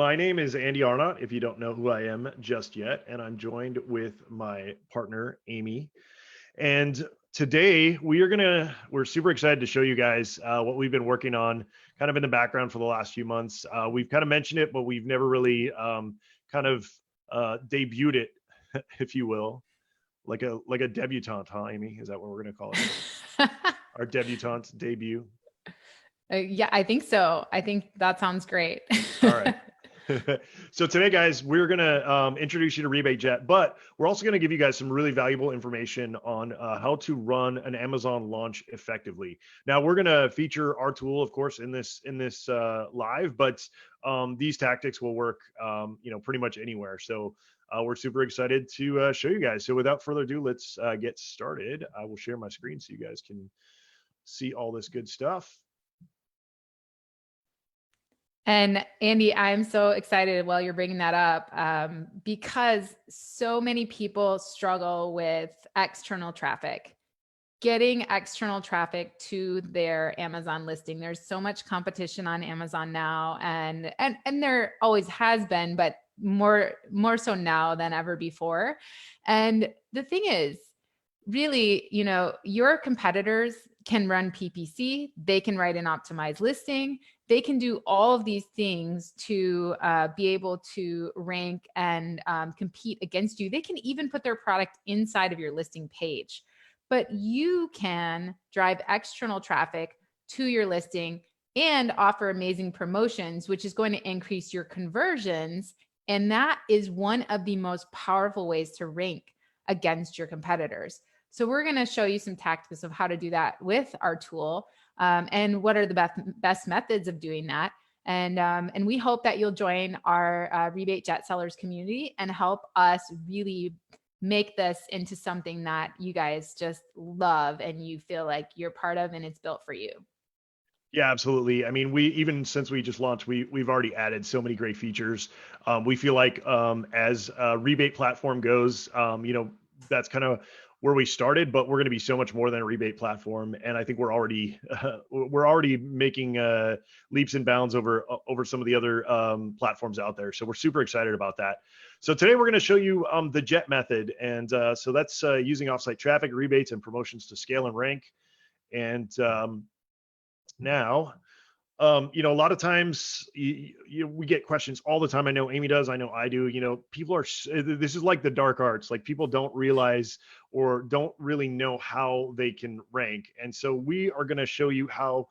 My name is Andy Arnott, if you don't know who I am just yet, and I'm joined with my partner, Amy. And today we're super excited to show you guys what we've been working on kind of in the background for the last few months. We've kind of mentioned it, but we've never really kind of debuted it, if you will, like a debutante, huh, Amy? Is that what we're going to call it? Our debutante debut. Yeah, I think so. I think that sounds great. All right. So today, guys, we're going to introduce you to Rebatejet, but we're also going to give you guys some really valuable information on how to run an Amazon launch effectively. Now, we're going to feature our tool, of course, in this live, but these tactics will work, pretty much anywhere. So we're super excited to show you guys. So without further ado, let's get started. I will share my screen so you guys can see all this good stuff. And Andy, I'm so excited while you're bringing that up because so many people struggle with external traffic, getting external traffic to their Amazon listing. There's so much competition on Amazon now, and there always has been, but more so now than ever before. And the thing is, really, your competitors can run PPC, they can write an optimized listing, they can do all of these things to be able to rank and compete against you. They can even put their product inside of your listing page, but you can drive external traffic to your listing and offer amazing promotions, which is going to increase your conversions. And that is one of the most powerful ways to rank against your competitors. So we're going to show you some tactics of how to do that with our tool, and what are the best methods of doing that. And we hope that you'll join our Rebate Jet Sellers community and help us really make this into something that you guys just love and you feel like you're part of and it's built for you. Yeah, absolutely. I mean, even since we just launched, we've already added so many great features. We feel like as a rebate platform goes, that's kind of where we started, but we're going to be so much more than a rebate platform. And I think we're already making leaps and bounds over some of the other platforms out there. So we're super excited about that. So today we're going to show you the JET method, and so that's using offsite traffic, rebates, and promotions to scale and rank. And now, a lot of times we get questions all the time. I know Amy does. I know I do. People are, this is like the dark arts. Like, people don't realize or don't really know how they can rank. And so we are going to show you how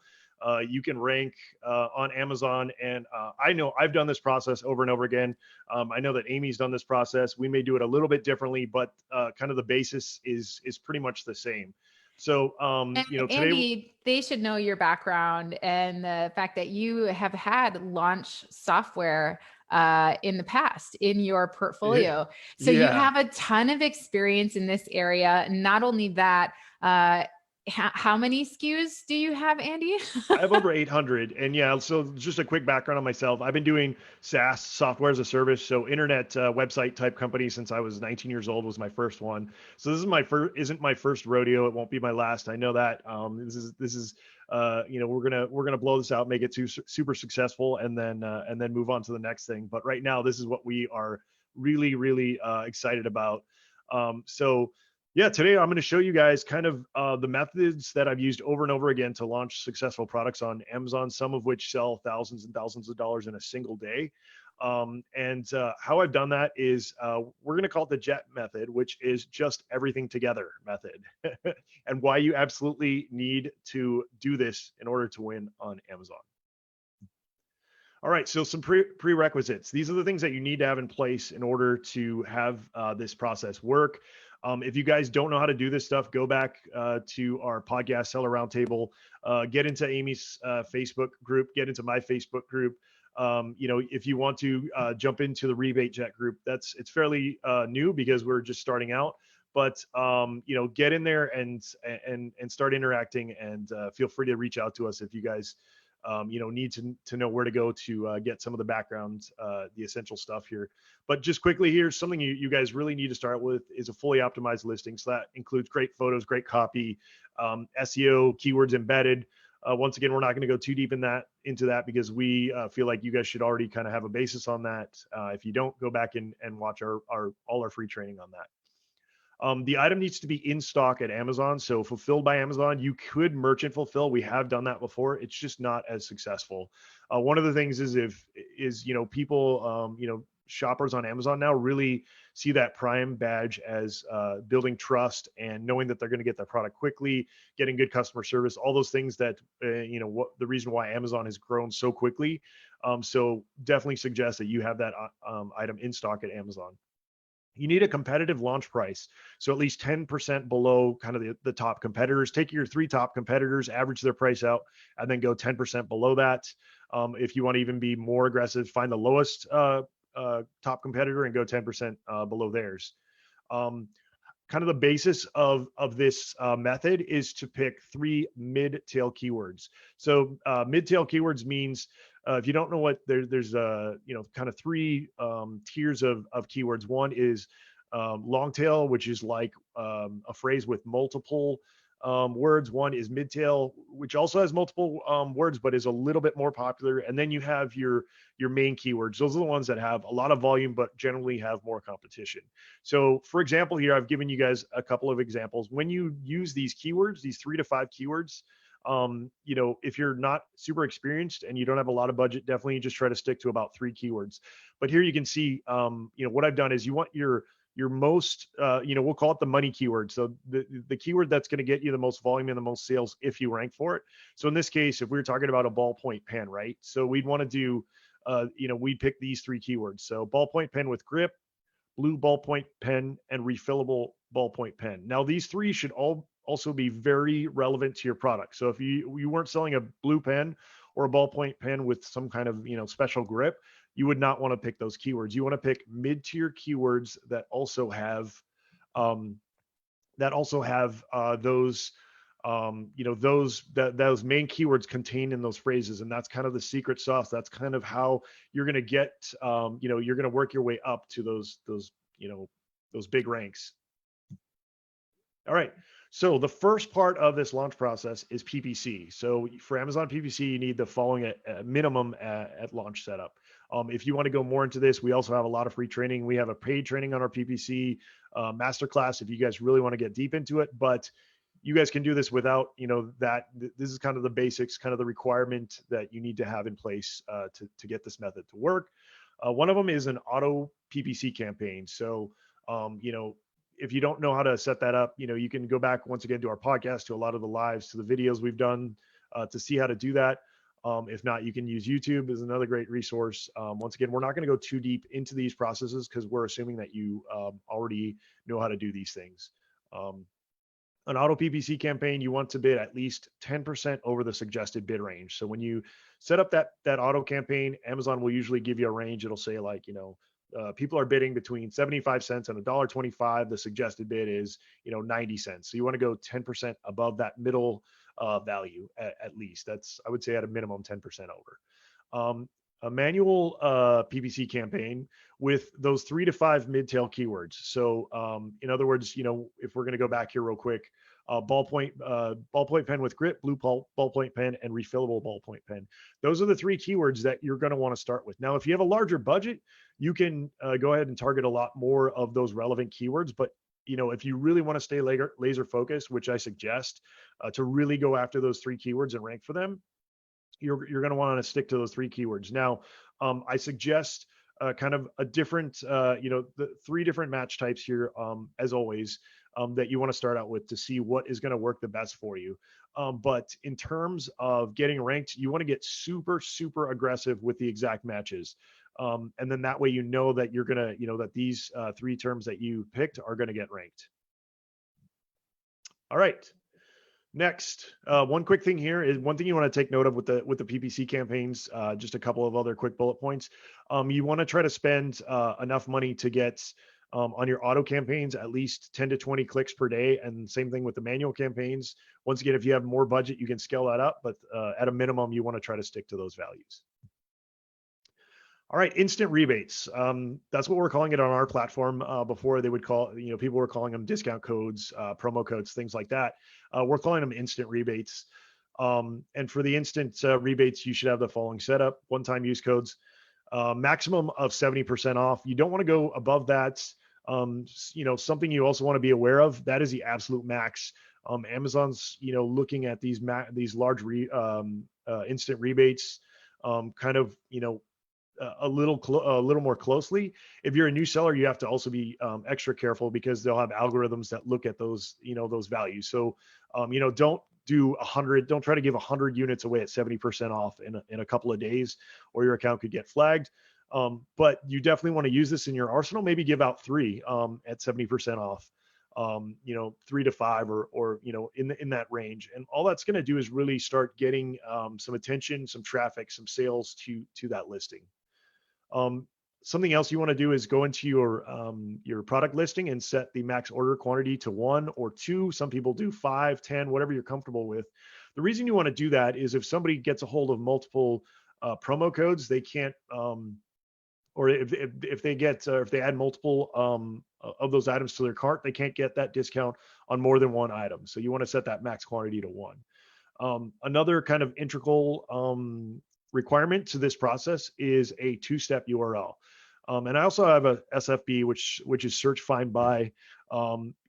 you can rank on Amazon. And I know I've done this process over and over again. I know that Amy's done this process. We may do it a little bit differently, but kind of the basis is pretty much the same. So, today, Andy, they should know your background and the fact that you have had launch software in the past in your portfolio. So you have a ton of experience in this area. Not only that, how many SKUs do you have, Andy? I have over 800. And yeah, so just a quick background on myself. I've been doing SaaS, software as a service, so internet website type company, since I was 19 years old was my first one. So this is isn't my first rodeo. It won't be my last. I know that. This is we're gonna blow this out, make it super successful, and then move on to the next thing. But right now, this is what we are really, really excited about. So yeah, today I'm going to show you guys kind of the methods that I've used over and over again to launch successful products on Amazon, some of which sell thousands and thousands of dollars in a single day. And how I've done that is we're going to call it the JET method, which is just everything together method, and why you absolutely need to do this in order to win on Amazon. All right, so some prerequisites. These are the things that you need to have in place in order to have this process work. If you guys don't know how to do this stuff, go back to our podcast Seller Roundtable, get into Amy's Facebook group, get into my Facebook group. If you want to jump into the Rebatejet group, it's fairly new because we're just starting out. But get in there and start interacting, and feel free to reach out to us if you guys need to know where to go to get some of the background, the essential stuff here. But just quickly here, something you guys really need to start with is a fully optimized listing. So that includes great photos, great copy, SEO, keywords embedded, Once again, we're not going to go too deep into that because we feel like you guys should already kind of have a basis on that. If you don't, go back and watch all our free training on that. The item needs to be in stock at Amazon. So fulfilled by Amazon, you could merchant fulfill. We have done that before. It's just not as successful. One of the things is people, shoppers on Amazon now really see that Prime badge as building trust and knowing that they're going to get their product quickly, getting good customer service, all those things that, what the reason why Amazon has grown so quickly. So definitely suggest that you have that item in stock at Amazon. You need a competitive launch price. So at least 10% below kind of the top competitors. Take your 3 top competitors, average their price out, and then go 10% below that. If you want to even be more aggressive, find the lowest top competitor and go 10% below theirs. Kind of the basis of this method is to pick 3 mid-tail keywords. So mid-tail keywords means if you don't know what there's kind of 3 tiers of keywords. One is long tail, which is like a phrase with multiple words. One is mid-tail, which also has multiple words, but is a little bit more popular. And then you have your main keywords. Those are the ones that have a lot of volume, but generally have more competition. So for example, here, I've given you guys a couple of examples. When you use these keywords, these 3 to 5 keywords, if you're not super experienced and you don't have a lot of budget, definitely just try to stick to about 3 keywords. But here you can see, what I've done is you want your most, we'll call it the money keyword. So the keyword that's going to get you the most volume and the most sales if you rank for it. So in this case, if we were talking about a ballpoint pen, right? So we'd want to do, we'd pick these 3 keywords. So ballpoint pen with grip, blue ballpoint pen, and refillable ballpoint pen. Now these 3 should also be very relevant to your product. So if you weren't selling a blue pen or a ballpoint pen with some kind of special grip, you would not want to pick those keywords. You want to pick mid-tier keywords that also have those those main keywords contained in those phrases. And that's kind of the secret sauce. That's kind of how you're going to get you're going to work your way up to those big ranks. All right. So the first part of this launch process is PPC. So for Amazon PPC, you need the following at minimum at launch setup. If you want to go more into this, we also have a lot of free training. We have a paid training on our PPC masterclass if you guys really want to get deep into it. But you guys can do this without, that. This is kind of the basics, kind of the requirement that you need to have in place to get this method to work. One of them is an auto PPC campaign. So, if you don't know how to set that up, you can go back once again to our podcast, to a lot of the lives, to the videos we've done to see how to do that. If not, you can use YouTube as another great resource. Once again, we're not going to go too deep into these processes because we're assuming that you already know how to do these things. An auto PPC campaign, you want to bid at least 10% over the suggested bid range. So when you set up that auto campaign, Amazon will usually give you a range. It'll say like, people are bidding between 75 cents and $1.25. The suggested bid is, 90 cents. So you want to go 10% above that middle value at least. That's, I would say, at a minimum 10% over. A manual PPC campaign with those 3 to 5 mid-tail keywords. So in other words, if we're going to go back here real quick, ballpoint pen with grip, blue ballpoint pen, and refillable ballpoint pen. Those are the 3 keywords that you're going to want to start with. Now, if you have a larger budget, you can go ahead and target a lot more of those relevant keywords. But if you really want to stay laser focused, which I suggest, to really go after those 3 keywords and rank for them, you're going to want to stick to those 3 keywords. Now, I suggest kind of a different, the 3 different match types here, as always, that you want to start out with to see what is going to work the best for you. But in terms of getting ranked, you want to get super, super aggressive with the exact matches. And then that way, that you're going to, that these 3 terms that you picked are going to get ranked. All right. Next, one quick thing here is one thing you want to take note of with the PPC campaigns. Just a couple of other quick bullet points. You want to try to spend enough money to get on your auto campaigns at least 10 to 20 clicks per day, and same thing with the manual campaigns. Once again, if you have more budget, you can scale that up, but at a minimum, you want to try to stick to those values. All right, instant rebates. That's what we're calling it on our platform. Before they would call, people were calling them discount codes, promo codes, things like that. We're calling them instant rebates. And for the instant rebates, you should have the following setup: one-time use codes, maximum of 70% off. You don't want to go above that. Something you also want to be aware of, that is the absolute max. Amazon's, looking at these large instant rebates, kind of, a little more closely. If you're a new seller, you have to also be extra careful, because they'll have algorithms that look at those, those values. So, don't do 100. Don't try to give 100 units away at 70% off in a couple of days, or your account could get flagged. But you definitely want to use this in your arsenal. Maybe give out three at 70% off. 3 to 5, or in that range. And all that's going to do is really start getting some attention, some traffic, some sales to that listing. Something else you want to do is go into your product listing and set the max order quantity to 1 or 2. Some people do 5, 10, whatever you're comfortable with. The reason you want to do that is if somebody gets a hold of multiple promo codes, they can't, or if they get, if they add multiple of those items to their cart, they can't get that discount on more than one item. So you want to set that max quantity to 1. Another kind of integral requirement to this process is a 2-step URL. And I also have a SFB, which is search, find, buy.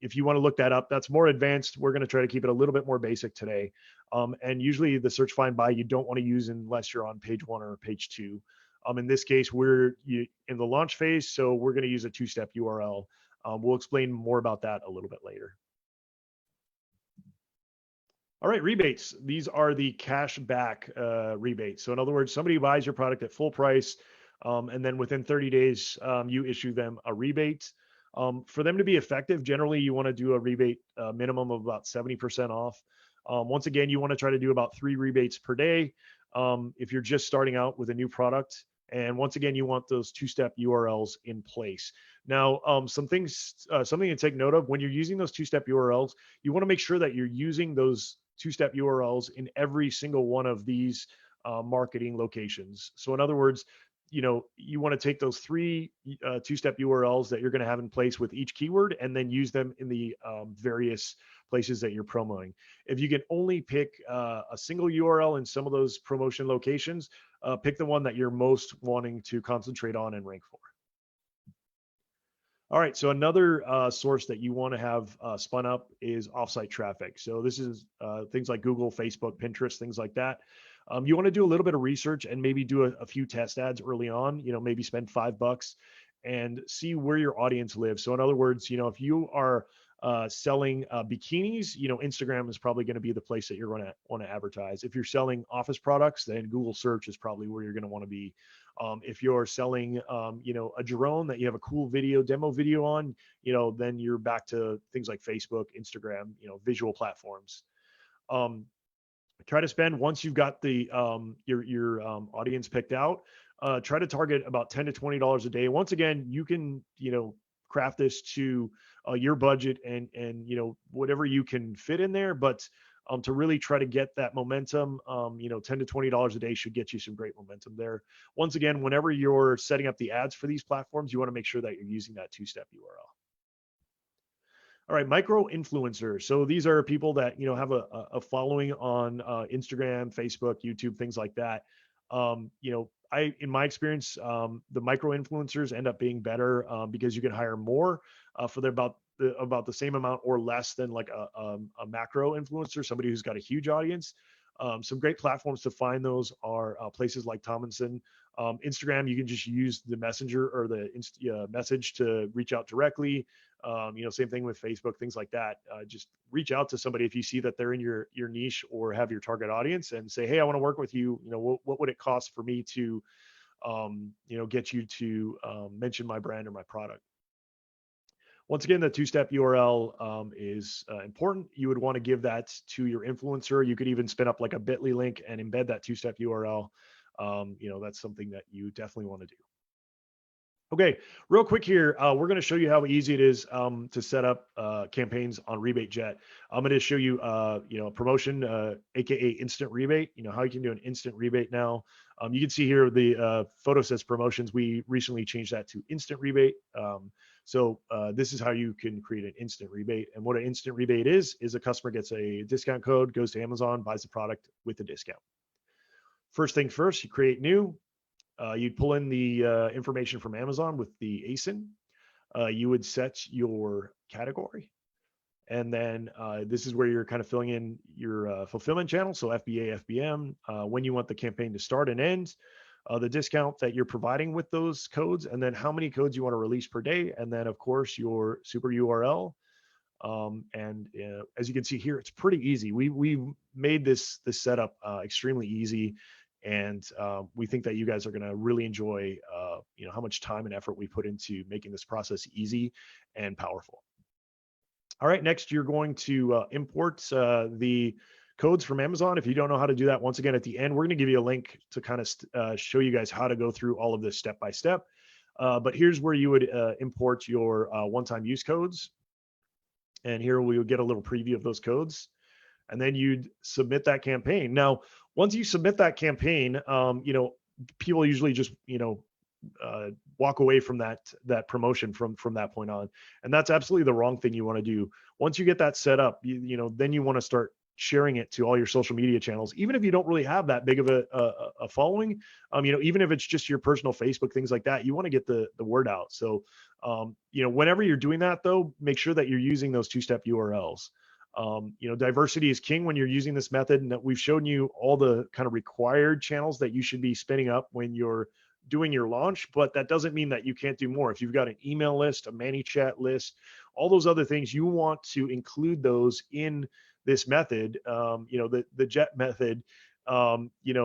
If you want to look that up, that's more advanced. We're going to try to keep it a little bit more basic today. And usually the search, find, buy, you don't want to use unless you're on page 1 or page 2. In this case, we're in the launch phase, so we're going to use a 2-step URL. We'll explain more about that a little bit later. All right, rebates. These are the cash back rebates. So in other words, somebody buys your product at full price, and then within 30 days, you issue them a rebate. For them to be effective, generally you want to do a rebate minimum of about 70% off. Once again, you want to try to do about 3 rebates per day if you're just starting out with a new product. And once again, you want those 2-step URLs in place. Now, something to take note of: when you're using those 2-step URLs, you want to make sure that you're using those 2-step URLs in every single one of these marketing locations. So in other words, you want to take those 3 2-step URLs that you're going to have in place with each keyword, and then use them in the various places that you're promoting. If you can only pick a single URL in some of those promotion locations, pick the one that you're most wanting to concentrate on and rank for. All right, so another source that you want to have spun up is offsite traffic. So this is things like Google, Facebook, Pinterest, things like that. You want to do a little bit of research and maybe do a few test ads early on. Maybe spend $5 and see where your audience lives. So in other words, if you are selling bikinis, Instagram is probably going to be the place that you're going to want to advertise. If you're selling office products, then Google search is probably where you're going to want to be. If you're selling, a drone that you have a cool demo video on, then you're back to things like Facebook, Instagram, visual platforms. Try to spend, once you've got the your audience picked out, try to target about $10 to $20 a day. Once again, you can craft this to your budget and whatever you can fit in there, but to really try to get that momentum, $10 to $20 a day should get you some great momentum there. Once again, whenever you're setting up the ads for these platforms, you want to make sure that you're using that 2-step URL. All right, micro influencers. So these are people that have a following on Instagram, Facebook, YouTube, things like that. In my experience, the micro influencers end up being better because you can hire more for about the same amount or less than like a macro influencer, somebody who's got a huge audience. Some great platforms to find those are places like Tomlinson. Instagram, you can just use the messenger or the message to reach out directly. Same thing with Facebook, things like that. Just reach out to somebody if you see that they're in your niche or have your target audience, and say, hey, I want to work with you. What would it cost for me to, get you to mention my brand or my product? Once again, the 2-step URL is important. You would want to give that to your influencer. You could even spin up like a bit.ly link and embed that 2-step URL. That's something that you definitely want to do. Okay, real quick here, we're going to show you how easy it is to set up campaigns on RebateJet. I'm going to show you, a promotion, aka instant rebate. You know how you can do an instant rebate now. You can see here the photo says promotions. We recently changed that to instant rebate. So this is how you can create an instant rebate. And what an instant rebate is a customer gets a discount code, goes to Amazon, buys the product with the discount. First thing first, you create new. You'd pull in the information from Amazon with the ASIN. You would set your category. And then this is where you're kind of filling in your fulfillment channel. So FBA, FBM, when you want the campaign to start and end, the discount that you're providing with those codes, and then how many codes you want to release per day. And then, of course, your super URL. And as you can see here, it's pretty easy. We made this setup extremely easy. And we think that you guys are going to really enjoy, how much time and effort we put into making this process easy and powerful. All right, next you're going to import the codes from Amazon. If you don't know how to do that, once again, at the end, we're going to give you a link to kind of show you guys how to go through all of this step by step. But here's where you would import your one-time use codes. And here we will get a little preview of those codes. And then you'd submit that campaign. Now, once you submit that campaign, people usually just, walk away from that promotion from that point on. And that's absolutely the wrong thing you want to do. Once you get that set up, then you want to start sharing it to all your social media channels, even if you don't really have that big of a following. Even if it's just your personal Facebook, things like that, you want to get the word out. So, whenever you're doing that, though, make sure that you're using those two-step URLs. Diversity is king when you're using this method, and that we've shown you all the kind of required channels that you should be spinning up when you're doing your launch, but that doesn't mean that you can't do more. If you've got an email list, a ManyChat list, all those other things, you want to include those in this method. The Jet method,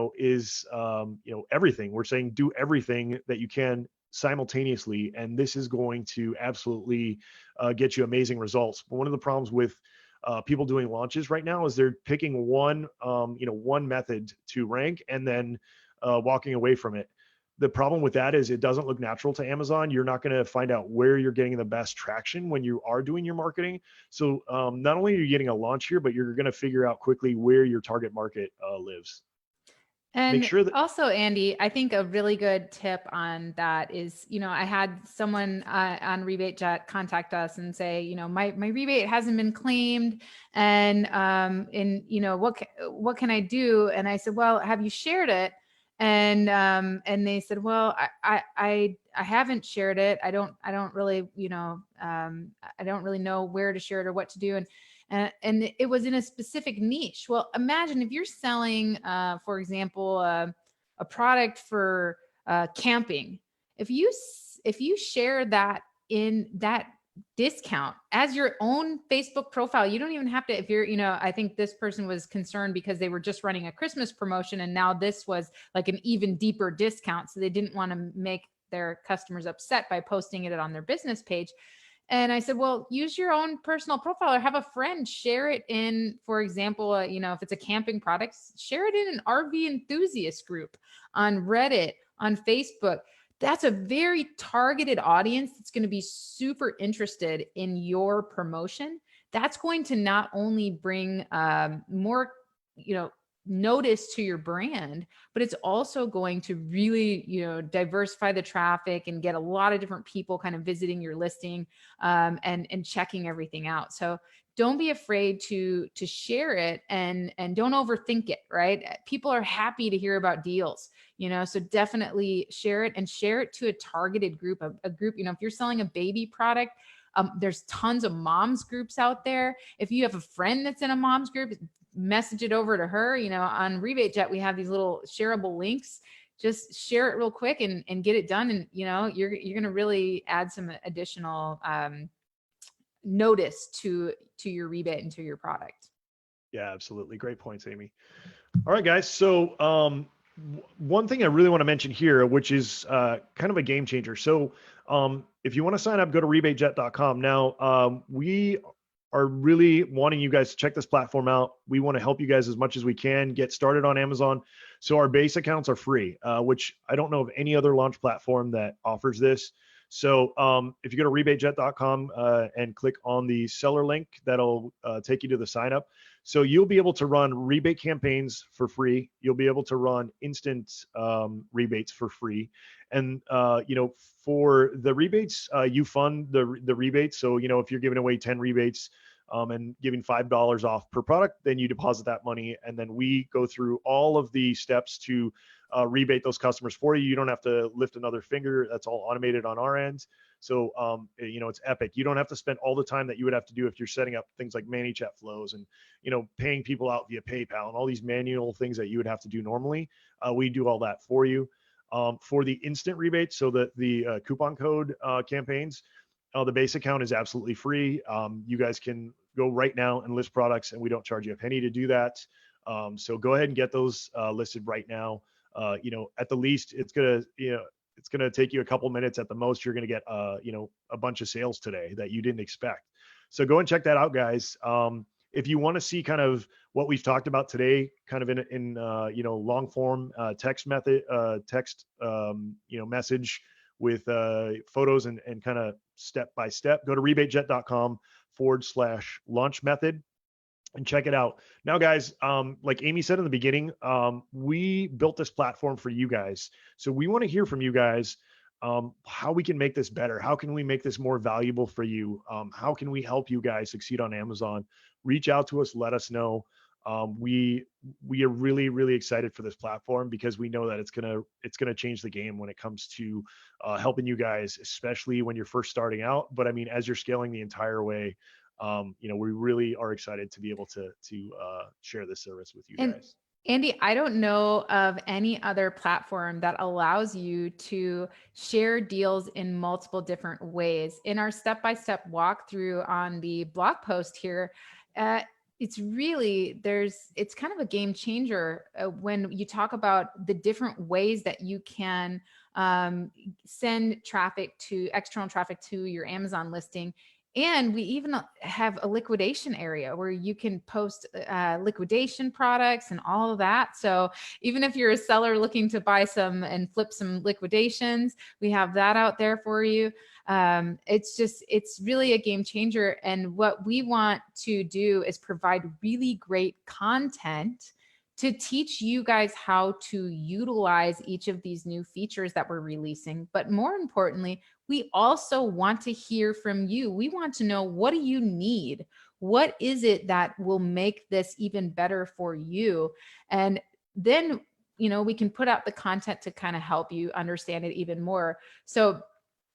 is, everything. We're saying do everything that you can simultaneously, and this is going to absolutely get you amazing results. But one of the problems with people doing launches right now is they're picking one method to rank and then walking away from it. The problem with that is it doesn't look natural to Amazon. You're not going to find out where you're getting the best traction when you are doing your marketing. So not only are you getting a launch here, but you're going to figure out quickly where your target market lives. And Make sure that also, Andy, I think a really good tip on that is, I had someone on Rebatejet contact us and say, my rebate hasn't been claimed, and what can I do? And I said, well, have you shared it? And they said, well, I haven't shared it. I don't really, I don't really know where to share it or what to do. And it was in a specific niche. Well, imagine if you're selling, for example, a product for camping. If you share that in that discount as your own Facebook profile, you don't even have to, if you're, I think this person was concerned because they were just running a Christmas promotion, and now this was like an even deeper discount. So they didn't want to make their customers upset by posting it on their business page. And I said, well, use your own personal profile or have a friend share it in, for example, if it's a camping product, share it in an RV enthusiast group on Reddit, on Facebook. That's a very targeted audience that's going to be super interested in your promotion. That's going to not only bring more, notice to your brand, but it's also going to really, diversify the traffic and get a lot of different people kind of visiting your listing and checking everything out. So don't be afraid to share it, and don't overthink it, right? People are happy to hear about deals, so definitely share it, and share it to a targeted group, a group, if you're selling a baby product, there's tons of moms groups out there. If you have a friend that's in a moms group, message it over to her. On Rebatejet, we have these little shareable links. Just share it real quick and get it done. And, you're going to really add some additional notice to your rebate and to your product. Yeah, absolutely. Great points, Amy. All right, guys. So one thing I really want to mention here, which is kind of a game changer. So if you want to sign up, go to rebatejet.com. Now, we are really wanting you guys to check this platform out. We want to help you guys as much as we can get started on Amazon. So our base accounts are free, which I don't know of any other launch platform that offers this. So if you go to rebatejet.com and click on the seller link, that'll take you to the sign up. So you'll be able to run rebate campaigns for free. You'll be able to run instant rebates for free. And for the rebates, you fund the rebates. So if you're giving away 10 rebates and giving $5 off per product, then you deposit that money, and then we go through all of the steps to rebate those customers for you. You don't have to lift another finger. That's all automated on our end. So, it's epic. You don't have to spend all the time that you would have to do if you're setting up things like ManyChat flows and, paying people out via PayPal and all these manual things that you would have to do normally. We do all that for you. For the instant rebates, so the coupon code campaigns, the base account is absolutely free. You guys can go right now and list products, and we don't charge you a penny to do that. So go ahead and get those listed right now. At the least, it's gonna take you a couple minutes. At the most, you're gonna get a bunch of sales today that you didn't expect. So go and check that out, guys. If you want to see kind of what we've talked about today, kind of in long form text method, message with photos and kind of step by step, go to rebatejet.com/launch method and check it out. Now, guys, like Amy said in the beginning, we built this platform for you guys. So we want to hear from you guys how we can make this better. How can we make this more valuable for you? How can we help you guys succeed on Amazon? Reach out to us, let us know. We are really, really excited for this platform because we know that it's gonna change the game when it comes to helping you guys, especially when you're first starting out. But I mean, as you're scaling the entire way, we really are excited to be able to share this service with you guys. Andy, I don't know of any other platform that allows you to share deals in multiple different ways. In our step-by-step walkthrough on the blog post here, it's kind of a game changer when you talk about the different ways that you can send external traffic to your Amazon listing. And we even have a liquidation area where you can post liquidation products and all of that. So even if you're a seller looking to buy some and flip some liquidations, we have that out there for you. It's really a game changer. And what we want to do is provide really great content to teach you guys how to utilize each of these new features that we're releasing. But more importantly, we also want to hear from you. We want to know, what do you need? What is it that will make this even better for you? And then, we can put out the content to kind of help you understand it even more. So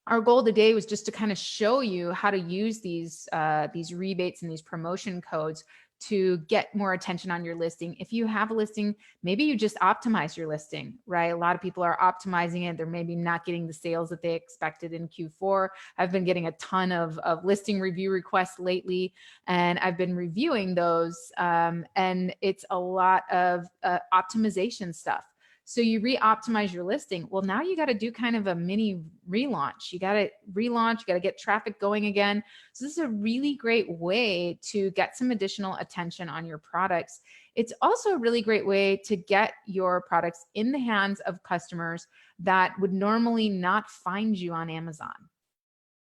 our goal today was just to kind of show you how to use these rebates and these promotion codes to get more attention on your listing. If you have a listing, maybe you just optimize your listing, right? A lot of people are optimizing it. They're maybe not getting the sales that they expected in Q4. I've been getting a ton of listing review requests lately, and I've been reviewing those. And it's a lot of optimization stuff. So you re-optimize your listing. Well, now you got to do kind of a mini relaunch. You got to relaunch, you got to get traffic going again. So this is a really great way to get some additional attention on your products. It's also a really great way to get your products in the hands of customers that would normally not find you on Amazon,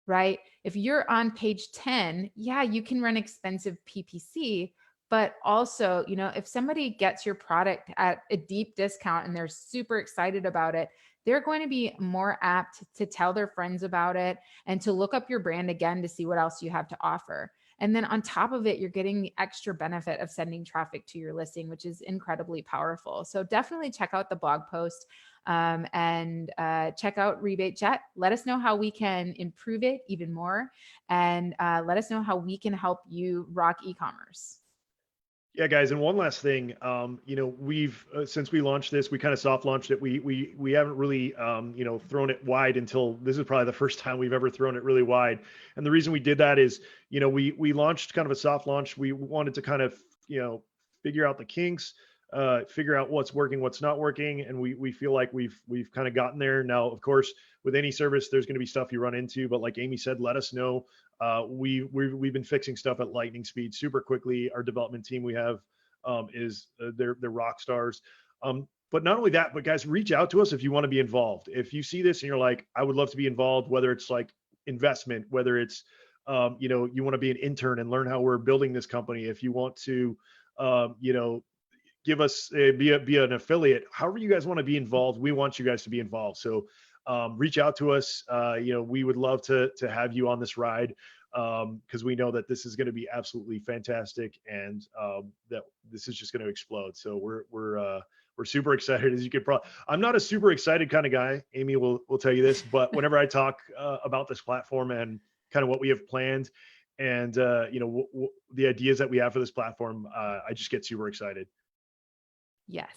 right? If you're on page 10, yeah, you can run expensive PPC. But also, if somebody gets your product at a deep discount and they're super excited about it, they're going to be more apt to tell their friends about it and to look up your brand again to see what else you have to offer. And then on top of it, you're getting the extra benefit of sending traffic to your listing, which is incredibly powerful. So definitely check out the blog post and check out Rebatejet. Let us know how we can improve it even more, and let us know how we can help you rock e-commerce. Yeah, guys, and one last thing, we've since we launched this, we kind of soft launched it. We haven't really thrown it wide until this is probably the first time we've ever thrown it really wide. And the reason we did that is, we launched kind of a soft launch. We wanted to kind of figure out the kinks, figure out what's working, what's not working, and we feel like we've kind of gotten there. Now, of course, with any service, there's going to be stuff you run into, but like Amy said, let us know. We've been fixing stuff at lightning speed super quickly. Our development team we have they're rock stars. But not only that, but guys, reach out to us if you want to be involved. If you see this and you're like, I would love to be involved, whether it's like investment, whether it's, you know, you want to be an intern and learn how we're building this company. If you want to, you know, give us be an affiliate, however you guys want to be involved, we want you guys to be involved. So reach out to us. You know, we would love to have you on this ride, because we know that this is going to be absolutely fantastic, and that this is just going to explode. So we're super excited, as you could probably. I'm not a super excited kind of guy. Amy will tell you this, but whenever I talk about this platform and kind of what we have planned, and you know, the ideas that we have for this platform, I just get super excited. Yes.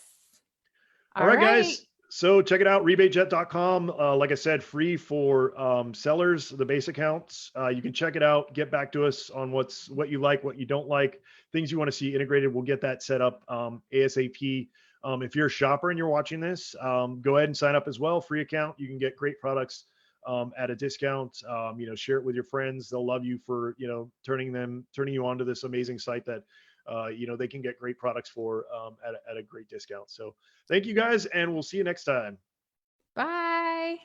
All right, guys. So check it out, rebatejet.com. Like I said, free for sellers, the base accounts. You can check it out. Get back to us on what you like, what you don't like, things you want to see integrated. We'll get that set up ASAP. If you're a shopper and you're watching this, go ahead and sign up as well. Free account. You can get great products at a discount. You know, share it with your friends. They'll love you for, you know, turning you on to this amazing site that you know, they can get great products for at a great discount. So thank you guys, and we'll see you next time. Bye.